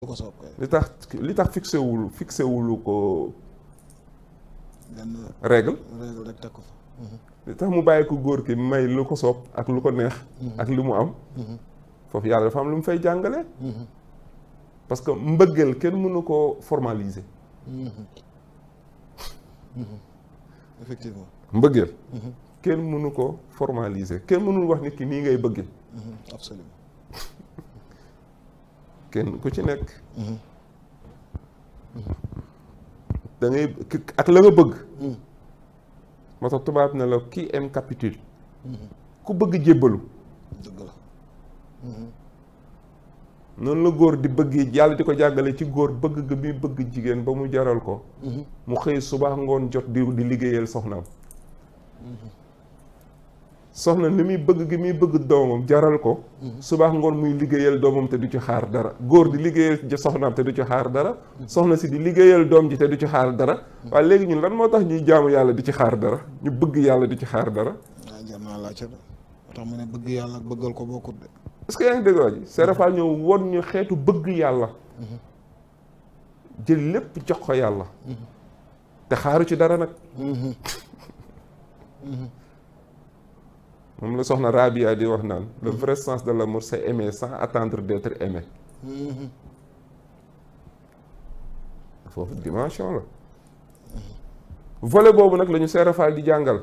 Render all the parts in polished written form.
ko soob kay. li tax fixé wulu ko benn règle rek teg ko fa. li tax mu bàyyi ko góor ki may lu ko soob ak lu ko neex ak li mu am foofu yàlla dafa am lu mu fay jàngale parce que mbëggeel kenn mënu koo formaliser effectivement mbëggeel kenn mënu ko formaliser kenn mënul wax nit ki nii ngay bëgge absolument kenn ku ci nekk da ngay ak la nga bëgg moo tax tubaab ne la qui aime capitule ku bëgg jébbalu dëgg la noonu la góor di bëgg yàlla di ko jàngale ci góor bëgg ga muy bëgg jigéen ba mu jaral ko mu xëy suba ngoon jot di liggéeyal soxnaam soxna ni muy bëgg gi muy bëgg doomam jaral ko suba ngoon muy liggéeyal doomam te du ci xaar dara góor di liggéeyal soxnaam te du ci xaar dara soxna si di liggéeyal doom ji te du ci xaar dara waaye léegi ñun lan moo tax ñuy jaamu yàlla di ci xaar dara ñu bëgg yàlla di ci xaar dara waaw jar naa laajte de moo tax mu ne bëgg yàlla ak bëggal ko bokkut de est-ce que yaa ngi dégg waa ji Serapha ñëw won ñu xeetu bëgg yàlla jël lépp jox ko yàlla te xaaru ci dara nag moom la soxna Rabia di wax naan le vrai sens de l'amour c'est aimer sans attendre d'être aimé foofu dimension la volet boobu nag la ñu Serapha di jàngal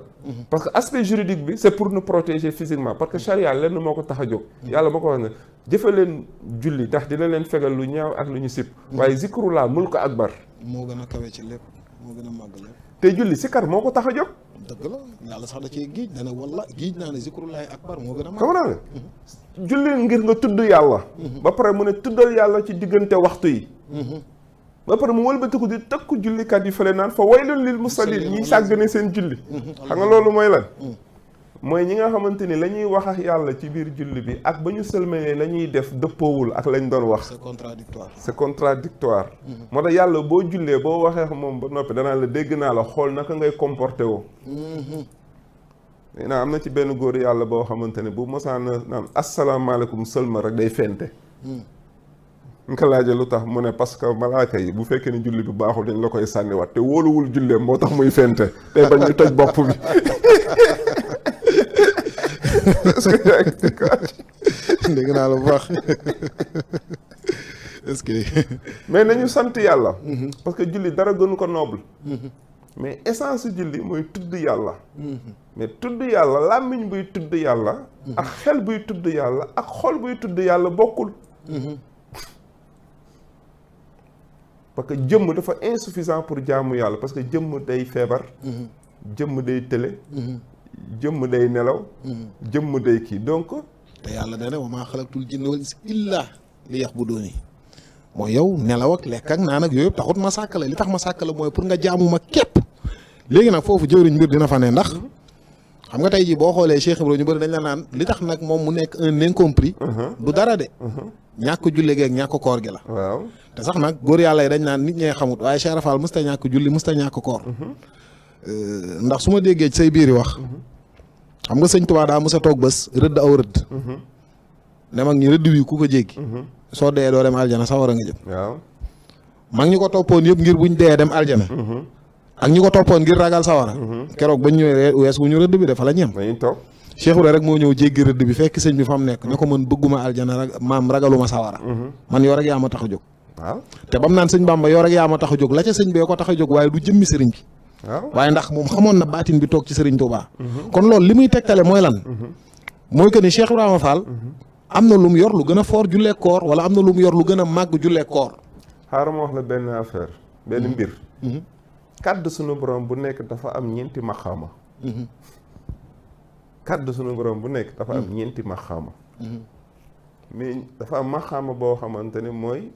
parce que aspect juridique bi c'est pour nous protéger physiquement parce que charia lenn moo ko tax a jóg yàlla moo ko wax ne jëfe leen julli ndax dina leen fegal lu ñaaw ak lu ñu sib waaye zikrullah mulku akbar moo gën a kawe ci lépp moo gën a màgg lépp te julli sikar moo ko tax a jóg dëgg la yàlla sax da cee géej dana walla géej naa ne zikrullahi akbar moo gën a màgg xam naa ne julli ngir nga tudd yàlla ba pare mu ne tuddal yàlla ci diggante waxtu yi ba pare mu wëlbatiku di tëkku jullikat yi fële naan fa waylun lil musallin ñiy sàggane seen julli xam nga loolu mooy lan mooy ñi nga xamante ni la ñuy wax ak yàlla ci biir julli bi ak ba ñu sëlmalee la ñuy def dëppoowul ak lañ doon wax c'est contradictoire moo tax yàlla boo jullee boo waxee ak moom ba noppi danaa la dégg naa la xool naka ngay comporté woo naa am na ci benn góor yàlla boo xamante ne bu mosaan naan asalaamaaleykum sëlma rek day fente nga laajee lu tax mu ne parce que malaaka yi bu fekkee ne julli bi baaxul dañ la koy sànniwaat te wóoluwul julleem moo tax muy fente te bañ ñu toj bopp bi est-ce que dégg naa la bu baax est-ce que mais nañu sant yàlla parce que julli dara gënu ko noble mais essence julli mooy tudd yàlla mais tudd yàlla làmmiñ buy tudd yàlla ak xel buy tudd yàlla ak xol buy tudd yàlla bokkul parce que jëmm dafa insuffisant pour jaamu yàlla parce que jëmm day feebar jëmm day tële jëmm day nelaw jëmm day kii donc te yàlla dane wa maa xalaqtul jinna wal insa illa li ya'buduni mooy yow nelaw ak lekk ak naan ak yooyu yëpp taxut ma sàkk la li tax ma sàkk la mooy pour nga jaamu ma képp léegi nag foofu jëwriñ mbir dina fa ne ndax xam nga tey jii boo xoolee Cheikh Ibrahima ñu bëri dañ la naan li tax nag moom mu nekk un incompris du dara de ñàkk julli geeg ñàkk koor gi la waaw te sax nag góor yàlla yi dañ naan nit ñee xamut waaye Cheikh Rafal musta ñàkk julli musta ñàkk koor ndax su ma déggee ci say biir yi wax xam nga sëñ Tuubaa daa mos a toog bés rëdd aw rëdd ne mag ñi rëdd wi ku ko jéggi soo dee doo dem aljana sawara nga jëm waaw mag ñi ko toppoon yëpp ngir buñ dee dem aljana ak ñi ko toppoon ngir ragal sawara keroog bañ ñëwee wees wu ñu rëdd bi dafa la ñem dañuy toog Cheikh Ibrahima rek moo ñëw jéggi rëdd bi fekk sëñ bi fa mu nekk ne ko man bëgguma aljana maam ragaluma sawara man yoo rek yaa ma tax a jóg waaw te bam naan sëñ Bamba yoo rek yaa ma tax a jóg la ca sëñ bee ko tax a jóg waaye du jëmmi sëriñ bi waaw waaye ndax moom xamoon na baatin bi toog ci sëriñ Touba kon loolu li muy tegtale mooy lan mooy que ni Cheikh Ibrahima Fall am na lu mu yor lu gën a foor jullee koor wala am na lu mu yor lu gën a màgg jullee koor xaaral ma wax la benn affaire benn mbir kàddu sunu borom bu nekk dafa am ñeenti maxaama kàddu sunu borom bu nekk dafa am ñeenti maxaama mais dafa am maxaama boo xamante ne mooy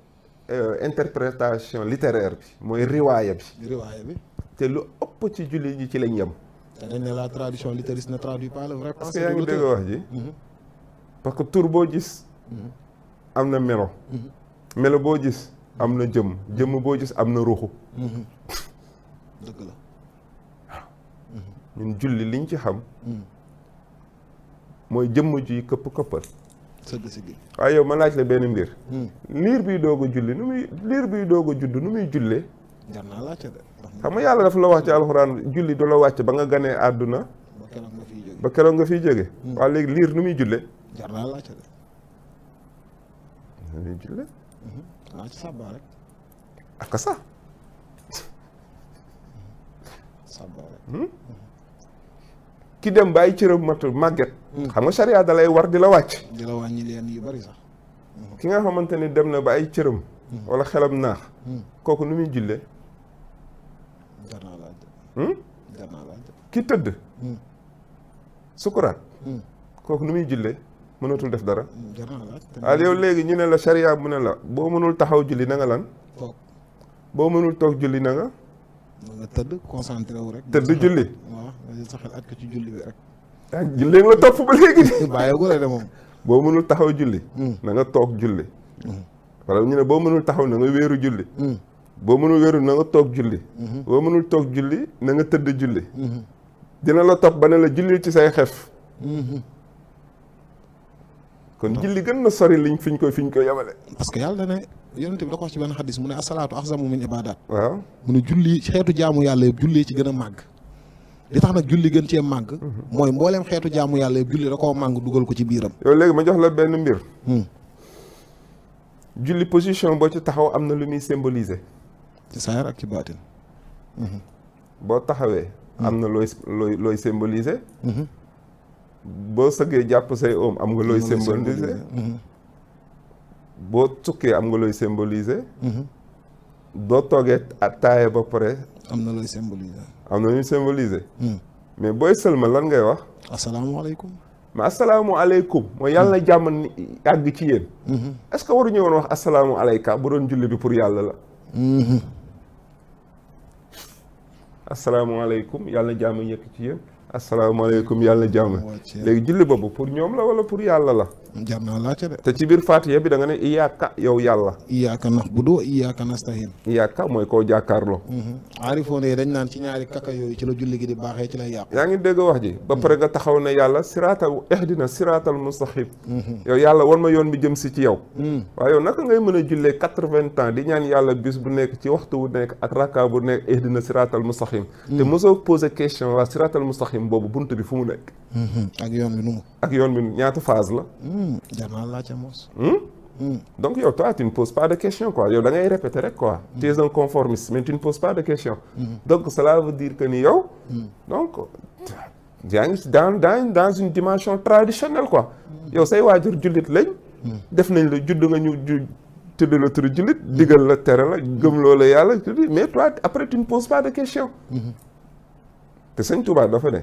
interprétation littéraire bi mooy riwaaya bi te lu ëpp ci julli ji ci lañ yem te dañ ne la tradition littériste ne traduit pas le vrai parce que yaa ngi dégg wax ji parce que tur boo gis am na melo melo boo gis am na jëmm boo gis am na ruuxu dëgg la ñun julli liñ ci xam mooy jëmm ji këpp këppal sëgg si gi. waaye yow ma laaj la benn mbir. liir biy doog a julli liir biy doog a judd nu muy jullee. jar naa laajte de. xam nga yàlla dafa la wax ci alxuraan julli du la wàcc ba nga ganee àdduna. ba keroog nga fiy jóge. waaw léegi liir nu muy jullee. jar naa laajte de. nu muy jullee. waaw ci sàbbaa rek. ak sax. sàbbaa rek. ki dem ba ay cëram màgget. xam nga charia da lay war di la wàcc. di la wàññi leen yu bari sax. ki nga xamante ni dem na ba ay cëram. wala xelam naax. kooku nu muy jullee. jar naa laajte. jar naa laajte. ki tëdd. sukuraat. kooku nu muy jullee mënatul def dara. jar naa laajte. waaw yow léegi ñu ne la charia mu ne la boo mënul taxaw julli na nga lan. toog boo mënul toog julli na nga. nga tëdd concentré wu rek. tëdd julli. waaw nga jël sa xel at ko ci julli bi rek. ah léegi la topp ba léegi. bàyyeeku la de moom. boo mënul taxaw julli. na nga toog julli. wala ñu ne boo mënul taxaw na nga wéeru julli. boo mënul wéeru na nga toog julli. boo mënul toog julli na nga tëdd julli. dina la topp ba ne la julli ci say xef. kon julli gën na sori liñ fiñ koy yemale. parce que yàlla ne yonent bi da ko wax ci benn xadis mu ne asalaatu axzamu min ibadat. waaw mu ne julli xeetu jaamu yàlla yëpp julli ci gën a màgg. li tax nag julli gën cee màgg. mooy mbooleem xeetu jaamu yàlla yëpp julli da koo màgg dugal ko ci biiram. yow léegi ma jox la benn mbir. julli position boo ci taxaw am na lu muy symboliser. ci saayar ak ci baatin. boo taxawee. am na looy symboliser. boo sëggee jàpp say oom am nga looy symboliser. boo tukkee am nga looy symboliser. doo toogee taaye ba pare. am na looy symboliser. am na ñuy symboliser. mais booy sëlma lan ngay wax. asalaamaaleykum. mais asalaamualeykum mooy yàlla na jàmm àgg ci yéen. est-ce que waruñu woon wax asalaamualeyka bu doon julli bi pour yàlla la. asalaamualeykum yàlla na jàmm yëkk ci yéen. asalaamaaleykum yàlla na jàmm. léegi julli boobu pour ñoom la wala pour yàlla la. jar naa laajte de. te ci biir Faatiha bi da nga ne iyaaka yow yàlla. iyaaka na'budu wa iyaaka nasta'iin. iyaaka mooy koo jàkkaarloo. aarifoon yi dañ naan ci ñaari kaka yooyu ci la julli gi di baaxee ci lay yàqu. yaa ngi dégg wax ji. ba pare nga taxaw ne yàlla ihdina siraatal mustaqim. yow yàlla wan ma yoon bi jëm si ci yow. waaye yow naka ngay mën a jullee 80 ans di ñaan yàlla bis bu nekk ci waxtu bu nekk ak rakka bu nekk ihdina siraatal mustaqim. te mosoo posé question waa siraatal mustaqim boobu bunt bi fu mu nekk. ak yoon bi nu mu. ak yoon bi ñaata phase la. jar naa laajte mos. donc yow toi tu ne poses pas de question quoi yow da ngay répéter rek quoi. tu es un conformiste mais tu ne poses pas de question. donc cela veut dire que ni yow. donc yaa ngi dans une dimension traditionnelle quoi. yow say waajur jullit lañ. def nañ la judd nga ñu tudd la turu jullit. digal la tere la gëm loo la yàlla mais toi après tu ne poses pas de question. te sëñ Touba dafa ne.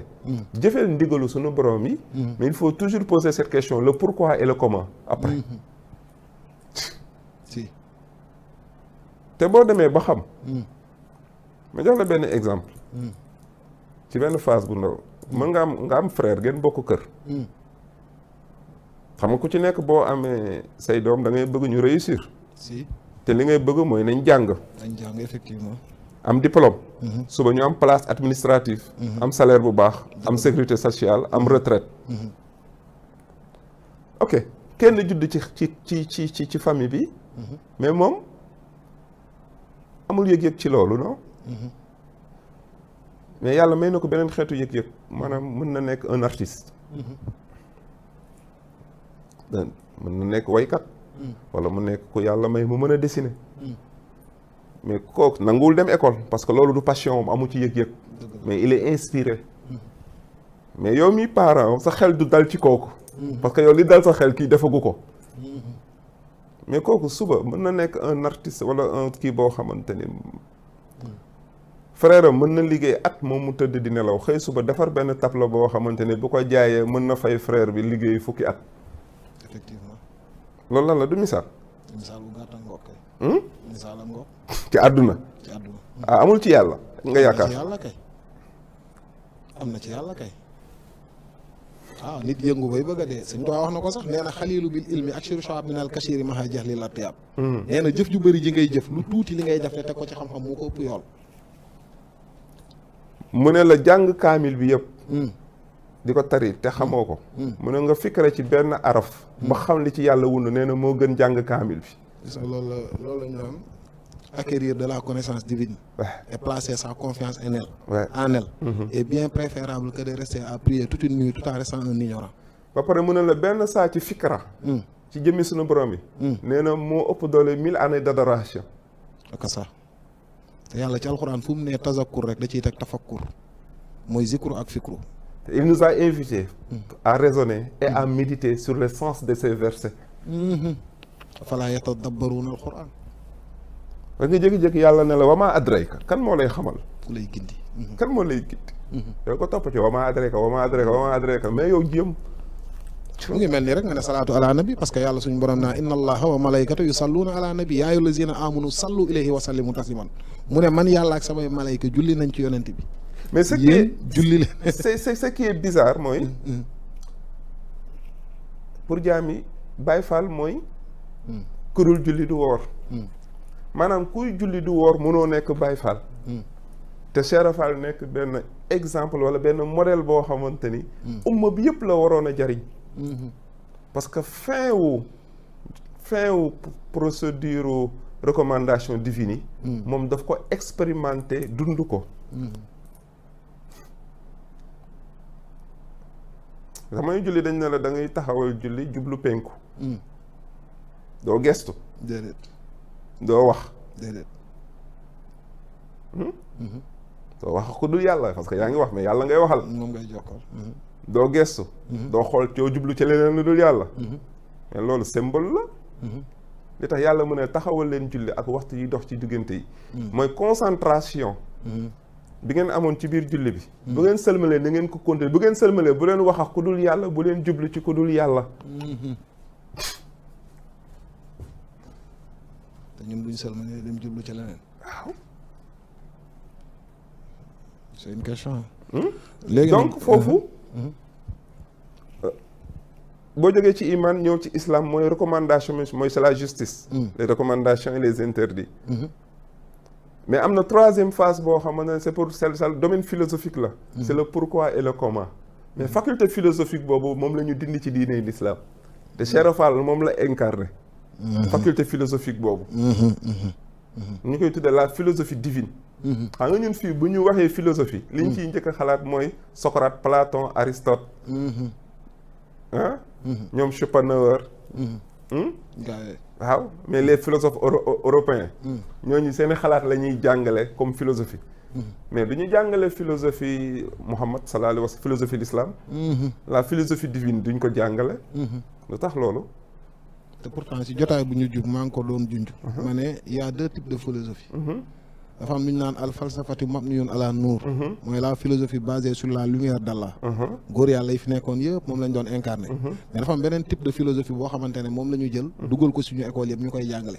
jëfeel ndigalu sunu borom yi. mais il faut toujours poser cette question le pourquoi et le comment après. si. te boo demee ba xam. ma jox la benn exemple. ci benn phase bu ndaw. mën nga am frère ngeen bokk kër. xam nga ku ci nekk boo amee say doom da ngay bëgg ñu réussir. si. te li ngay bëgg mooy nañ jàng. nañ jàng effectivement. am diplôme. suba ñu am place administrative. am salaire bu baax. am sécurité sociale am retraite. ok kenn judd ci famille bi. mais moom amul yëg-yëg ci loolu non. mais yàlla may na ko beneen xeetu yëg-yëg maanaam mën na nekk un artiste. mën na nekk waykat. wala mu nekk ku yàlla may mu mën a dessiner. mais kooku nanguwul dem école parce que loolu du passion am amu ci yëg-yëg. mais il est inspiré. mais yow mi parent sa xel du dal ci kooku. parce que yow li dal sa xel kii defagu ko. mais kooku suba mën na nekk un artiste wala un kii boo xamante ni. frère am mën na liggéey at moom mu tëdd di nelaw xëy suba defar benn tableau boo xamante ni bu ko jaayee mën na fay frère bi liggéey fukki at. effectivement. loolu lan la du misaal. misaal bu gàttal ngoog kay. misaalam ngoog. ci àdduna. ci àdduna. ah amul ci yàlla. nga yaakaar am na ci yàlla kay. am na ci yàlla kay. waaw nit yëngu bay bëgg a dee Sëñ Tuubaa wax na ko sax nee na xaliilu bil ilmi ak shiru shaab minal kashiri maha jahli la tiyaab. nee na jëf ju bëri ji ngay jëf lu tuuti li ngay def te teg ko ci xam-xam moo ko ëpp yool. mu ne la jàng kaamil bi yëpp. di ko tari te xamoo ko mu ne nga fikra ci benn araf ba xam li ci yàlla wund nee na moo gën jàng kaamil bi loolu la ñu naan acquérir de la connaissance divine et placer sa confiance en elle est bien préférable que de rester à prier toute une nuit tout en restant un ignorant. ba pare mu ne la benn saa ci fikra ci jëmmi suñu borom bi nee na moo ëpp doole 1000 années d'adoration ak sax te yàlla ci alxuraan fu mu nee tazakkur rek da ciy teg tafakkur mooy zikru ak fikru. Il nous a invités à raisonner et à méditer sur le sens de ces versets. afalaa yatadabbaruuna alxuraan. ba nga jékki-jékki yàlla ne la wamaa adrayka kan moo lay xamal. ku lay gindi. kan moo lay gindi. yow ko topp ci wamaa adrayka mais yow jéem. mu ngi mel ni rek nga ne salaatu ala nabi parce que yàlla suñu borom naa inna allaha wa malaykatu yusalluuna ala nabi yaa ayyuha allazina amanu sallu ilayhi wa sallimu tasliman mu ne man yàlla ak samay malayka julli nañ ci yonent bi. mais ce qui est julli leen c'est ce qui est bizarre mooy. pour jaami Baay Faal mooy. kurul julli du woor. maanaam kuy julli du woor mënoo nekk Baay Faal. te Cheikh Fall nekk benn exemple wala benn modèle boo xamante ni. umma bi yëpp la waroon a jariñ. parce que fin wu procédure recommandation divine yi. moom daf ko expérimenter dund ko. damay julli dañ ne la da ngay taxawal julli jublu penku. doo gestu. déedéet. doo wax. déedéet. doo wax ku dul yàlla parce que yaa ngi wax mais yàlla ngay waxal. moom ngay jokkal. doo gestu. doo xool coo jublu ci leneen lu dul yàlla. mais loolu symbole la. li tax yàlla mu ne taxawal leen julli ak waxtu yi dox ci diggante yi. mooy concentration. bi ngeen amoon ci biir julli bi. bu ngeen sëlmalee da ngeen ko continuer bu ngeen sëlmalee bu leen wax ak ku dul yàlla bu leen jublu ci ku dul yàlla. te ñun buñ sëlmalee dem jublu ci leneen. waaw. c'est une question. léegi donc foofu. boo jógee ci iman ñëw ci islam mooy recommandation mooy c'est la justice. les recommandations et les interdits. mais am na troisième phase boo xamante ne c'est pour le domaine philosophique la. c'est le pourquoi et le comment. mais faculté philosophique boobu moom la ñu dindi ci diine l'islam te Cheikh Fall moom la incarné. faculté philosophique boobu. ñu koy tuddee la philosophie divine. xam nga ñun fii bu ñu waxee philosophie. li ñu ciy njëkk a xalaat mooy Socrate Platon Aristote. ah. ñoom Schopenhauer. waaw mais les philosophes européens. ñooñu seeni xalaat la ñuy jàngale comme philosophie. mais du ñu jàngale philosophie Muhammad sallallahu alayhi wa sallam philosophie l'islam. la philosophie divine duñ ko jàngale. lu tax loolu. te pourtant si jotaay bu ñu jub maa ngi ko doon junj. ma ne y a deux types de philosophie. dafa am lu ñu naan al falsafatu mabniyun ala nuur. mooy la philosophie basée sur la lumière d'Allah. góor yàlla yi fi nekkoon yëpp moom lañ doon incarné. mais dafa am beneen type de philosophie boo xamante ne moom la ñu jël. dugal ko suñu école yëpp ñu koy jàngale.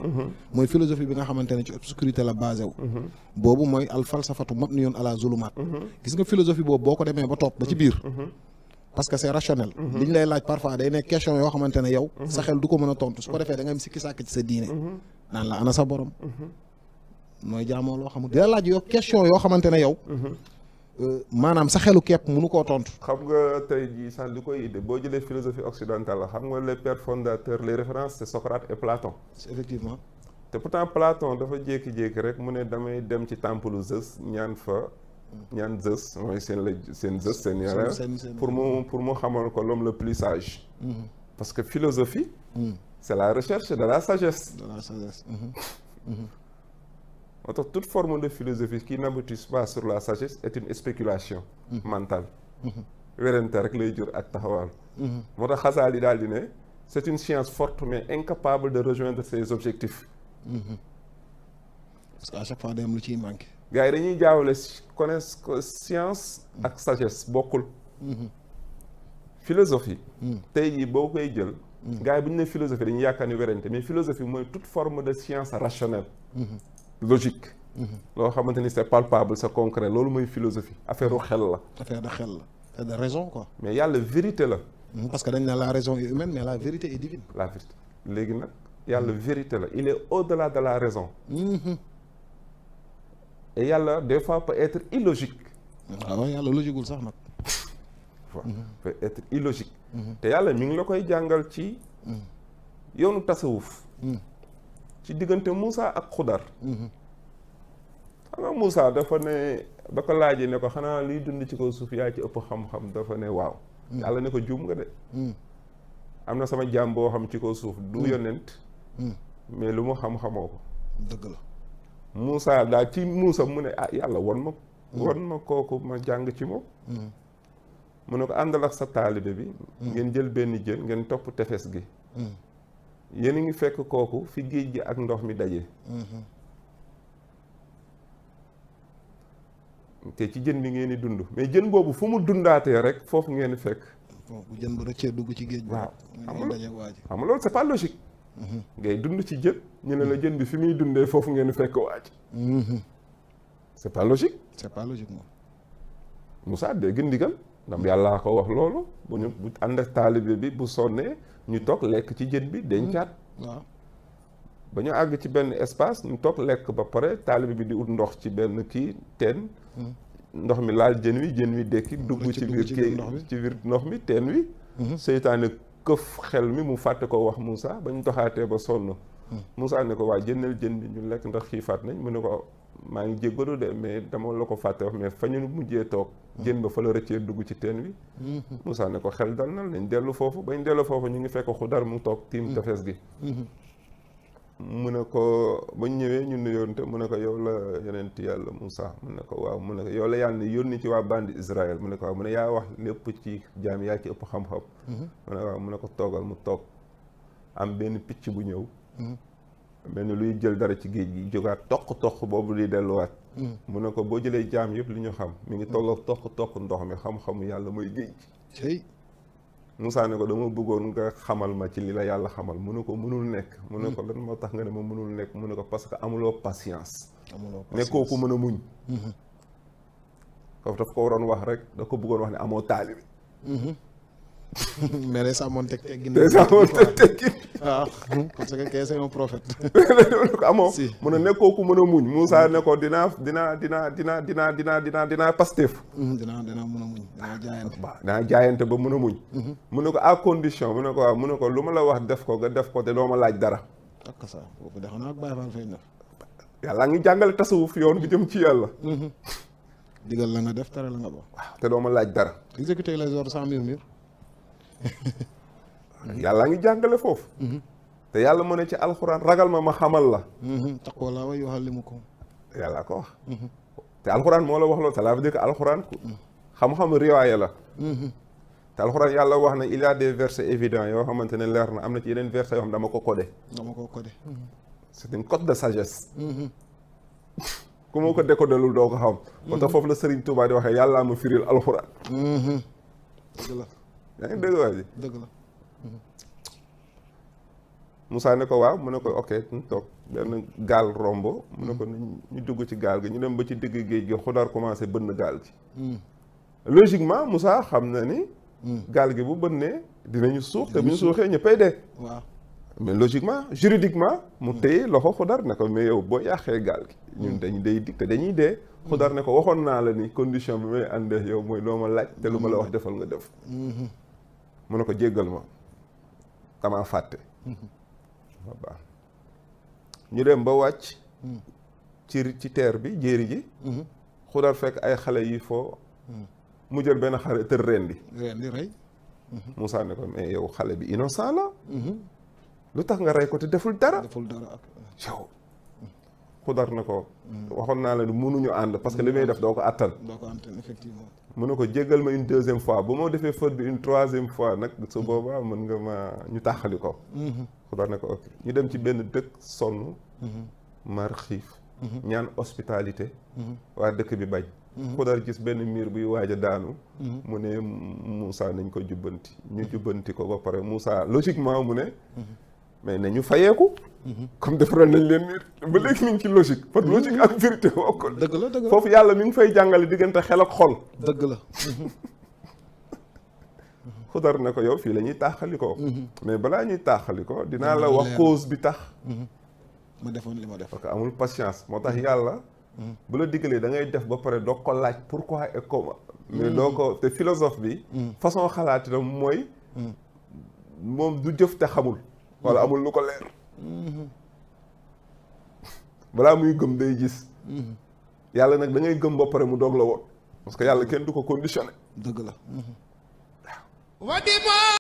mooy philosophie bi nga xamante ne ci obscurité la basé wu. boobu mooy al falsafatu mabniyun ala zulumaat. gis nga philosophie boobu boo ko demee ba topp ba ci biir. parce que c'est rationnel. li ñu lay laaj parfois day nekk question yoo xamante ne yow. sa xel du ko mën a tontu su ko defee da nga am sikki sàkk ci sa diine. naan la ana sa borom. mooy jaamoo loo xamul dina laaj yow question yoo xamante ne yow. maanaam sa xelu kepp mënu koo tontu. xam nga tey jii sax li koy indi boo jëlee philosophie occidentale la xam nga les pères fondateurs les références c'est Socrate et Platon. effectivement. te pourtant Platon dafa jékki-jékki rek mu ne damay dem ci temple Zeus ñaan Zeus mooy seen Zeus seen yàlla pour mu xamal ko l'homme le plus sage. parce que philosophie. c'est la recherche de la sagesse. moo tax toute forme de philosophie qui n'aboutit pas sur la sagesse est une spéculation mentale. werante rek lay jur ak taxawaal. moo tax Xasaali daal di ne c'est une science forte mais incapable de rejoindre ses objectifs. parce que à chaque fois day am lu ciy manqué. gars yi dañuy jaawale science ak sagesse bokkul. philosophie. tey jii boo koy jël. gars yi bu ñu ne philosophie dañuy yaakaar ni werante mais philosophie mooy toute forme de science rationnelle. logique. loo xamante ni c'est palpable c'est concret loolu mooy philosophie affaire u xel la. affaire de xel la c'est de raison quoi. mais yàlla vérité la. parce que dañ ne la raison est humaine mais la vérité est divine. la vérité léegi nag yàlla vérité la il est au-delà de la raison. et yàlla des fois peut être illogique. waaw yàlla logiqueul sax nag. fois peut être illogique te yàlla mi ngi la koy jàngal ci yoonu tasawuf ci diggante Moussa ak Xudar xam nga Moussa dafa ne ba ko laajee ne ko xanaa liy dund ci kaw suuf yaa ci ëpp xam-xam dafa ne waaw yàlla ne ko juum nga de am na sama jaam boo xam ci kaw suuf du yonent mais lu mu xam-xamoo ko dëgg la Moussa daal ci Moussa mu ne ah yàlla won ma kooku ma jàng ci moom mu ne ko àndal ak sa taalibe bi ngeen jël benn jën ngeen topp tefes gi yéen a ngi fekk kooku fi géej gi ak ndox mi daje te ci jën bi ngeen di dund mais jën boobu fu mu dundaatee rek foofu ngeen di fekk bu jën ba rëccee dugg ci géej bi waaw xam nga loolu c'est pas logique ngay dund ci jën ñu ne la jën bi fi muy dundee foofu ngeen di fekk waaj c'est pas logique moom Moussa dégg ndigal ndam yàllaa ko wax loolu bu ànd ak taalibe bi bu sonnee ñu toog lekk ci jën bi dencaat waaw ba ñu àgg ci benn espace ñu toog lekk ba pare taalibe bi di ut ndox ci benn kii teen ndox mi laal jën wi dekki dugg ci biir ndox mi teen wi seytaane këf xel mi mu fàtte ko wax Moussa ba ñu doxaatee ba sonn Moussa ne ko waa jëndal jën bi ñu lekk ndax xiifaat nañ mu ne ko maa ngi jéggalu de mais dama la ko fàtte wax mais fa ñu mujjee toog jën ba fa la rëccee dugg ci teen wi Moussa ne ko xel dal na nañ dellu foofu bañ dellu foofu ñu ngi fekk Xudar mu toog tiim tefes gi mu ne ko bañ ñëwee ñu nuyoonte mu ne ko yow la yonent yàlla Moussa mu ne ko waaw mu ne ko yow la yàlla yónni ci waa bandi Israël mu ne ko waaw mu ne yaa wax lépp ci jaam yaa ci ëpp xam-xam mu ne waaw mu ne ko toogal mu toog am benn picc bu ñëw mel ni luy jël dara ci géej gi jógaat toq boobu di delluwaat mu ne ko boo jëlee jaam yëpp li ñu xam mi ngi tolloo toq ndox mi xam-xamu yàlla mooy géej gi Moussa ne ko dama bëggoon nga xamal ma ci li la yàlla xamal mu ne ko mënul nekk mu ne ko lan moo tax nga ne ma mënul nekk mu ne ko parce que amuloo patience nekkoo ko mën a muñ ko daf ko waroon wax rek da ko bëggoon wax ne amoo taalibi mais day sàmmoon teggin waaw parce que kay c'est un prophète ko amoo mu ne nekkoo ko mën a muñ Moussa ne ko dinaa Pastef dinaa mën a muñ dinaa jaayante ba mën a muñ mu ne ko à condition mu ne ko waaw mu ne ko lu ma la wax def ko nga def ko te doo ma laaj dara ak ça boobu defe naa ak Baye Fall fay na yàlla ngi jàngale tasawuf yoon bi jëm ci yàlla digal la nga def tere la nga ba waaw te doo ma laaj dara exécuter les ordres sans murmure yàlla ngi jàngale foofu te yàlla mu ne ci alxuraan ragal ma xamal la taqwallaaha wa yuallimukum yàlla ko wax te alxuraan moo la wax loolu ça veut dire que alxuraan xam-xam riwaaya la te alxuraan yàlla wax na il y a des versets évidents yoo xamante ne leer na am na ci yeneen versets yoo xam dama ko codé c'est une code de sagesse ku ma ko décodelul doo ko xam moo tax foofu la Serigne Touba di waxee yàllaa ma firil alxuraan dëgg la yaa ngi dégg waa ji dëgg la Moussa ne ko waaw mu ne ko ok ñu toog benn gaal rombo mu ne ko ñu dugg ci gaal gi ñu dem ba ci digg géej gi Xudar commencé bënn gaal gi logiquement Moussa xam na ni gaal gi bu bënnee dinañu suux te bu ñu suuxee ñëppay dee waaw mais logiquement juridiquement mu téye loxo Xudar ne ko mais yow boo yàqee gaal gi ñun dañ day dig te dañuy dee Xudar ne ko waxoon naa la ni condition bi may àndee yow mooy loo ma laaj te lu ma la wax defal nga def mu ne ko jéggal ma damaa fàtte waaw baax ñu dem ba wàcc ci teer bi jéeri ji Xudar fekk ay xale yi foo mu jël benn xale tër rendi rey Moussa ne ko mais yow xale bi innocent la lu tax nga rey ko te deful dara ak yow Xudar na ko waxoon naa la ni mënuñu ànd parce que li may def doo ko àttan effectivement mu ne ko jéggal ma une deuxième fois bu ma defee faute bi une troisième fois nag su boobaa mën nga ma ñu tàqali ko Xudar ne ko ok ñu dem ci benn dëkk sonn mar xiif ñaan hospitalité waa dëkk bi bañ Xudar gis benn miir buy waaj a daanu mu ne Moussa nañ ko jubbanti ñu jubbanti ko ba pare Moussa logiquement mu ne mais nañu fayeeku comme defaral nañ leen miir ba léegi mi ngi ci logique parce que logique ak vérité woo ko dëgg la foofu yàlla mi ngi fay jàngale diggante xel ak xol dëgg la Xudar ne ko yow fii la ñuy taaxali ko mais balaa ñuy taaxali ko dinaa la wax cause bi tax ma defoon li ma def parce que amul patience moo tax yàlla bu la diggalee da ngay def ba pare doo ko laaj pourquoi et comment mais doo ko te philosophe bi façon xalaatinam mooy moom du jëf te xamul wala amul lu ko leer balaa muy gëm day gis yàlla nag da ngay gëm ba pare mu doog la woon parce que yàlla kenn du ko conditionné dëgg la